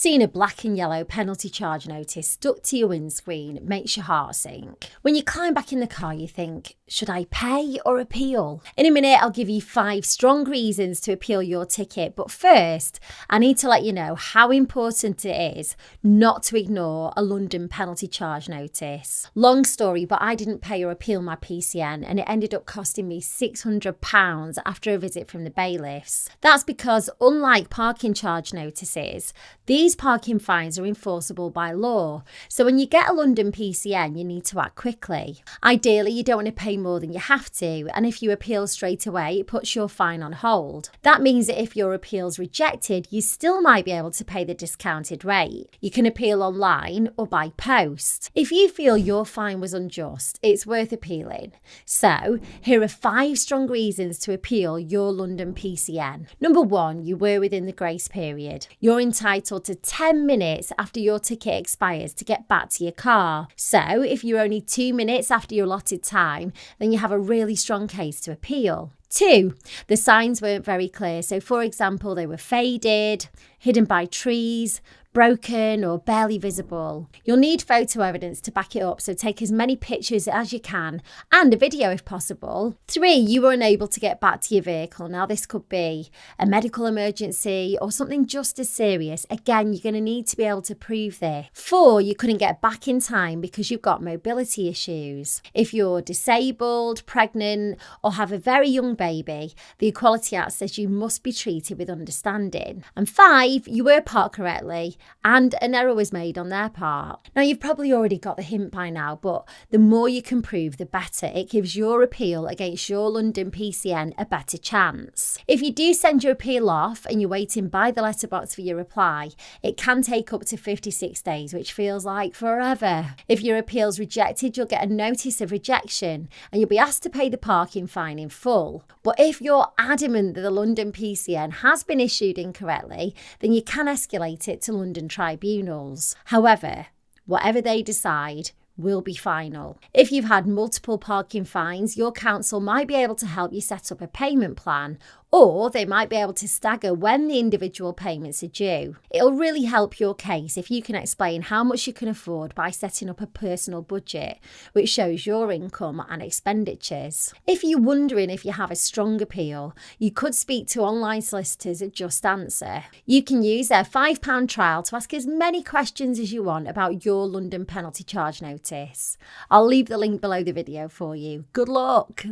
Seeing a black and yellow penalty charge notice stuck to your windscreen makes your heart sink. When you climb back in the car, you think, should I pay or appeal? In a minute, I'll give you 5 strong reasons to appeal your ticket. But first, I need to let you know how important it is not to ignore a London penalty charge notice. Long story, but I didn't pay or appeal my PCN and it ended up costing me £600 after a visit from the bailiffs. That's because, unlike parking charge notices, these parking fines are enforceable by law. So when you get a London PCN, you need to act quickly. Ideally, you don't want to pay more than you have to, and if you appeal straight away, it puts your fine on hold. That means that if your appeal's rejected, you still might be able to pay the discounted rate. You can appeal online or by post. If you feel your fine was unjust, it's worth appealing. So, here are 5 strong reasons to appeal your London PCN. Number 1, you were within the grace period. You're entitled to 10 minutes after your ticket expires to get back to your car. So, if you're only 2 minutes after your allotted time, then you have a really strong case to appeal. 2, the signs weren't very clear. So, for example, they were faded, hidden by trees, broken or barely visible. You'll need photo evidence to back it up, so take as many pictures as you can and a video if possible. 3, you were unable to get back to your vehicle. Now this could be a medical emergency or something just as serious. Again, you're going to need to be able to prove this. 4, you couldn't get back in time because you've got mobility issues. If you're disabled, pregnant or have a very young baby, the Equality Act says you must be treated with understanding. And 5, you were parked correctly and an error was made on their part. Now, you've probably already got the hint by now, but the more you can prove, the better. It gives your appeal against your London PCN a better chance. If you do send your appeal off and you're waiting by the letterbox for your reply, it can take up to 56 days, which feels like forever. If your appeal's rejected, you'll get a notice of rejection and you'll be asked to pay the parking fine in full. But if you're adamant that the London PCN has been issued incorrectly, then you can escalate it to London tribunals. However, whatever they decide will be final. If you've had multiple parking fines, your council might be able to help you set up a payment plan, or they might be able to stagger when the individual payments are due. It'll really help your case if you can explain how much you can afford by setting up a personal budget, which shows your income and expenditures. If you're wondering if you have a strong appeal, you could speak to online solicitors at JustAnswer. You can use their £5 trial to ask as many questions as you want about your London penalty charge notice. I'll leave the link below the video for you. Good luck!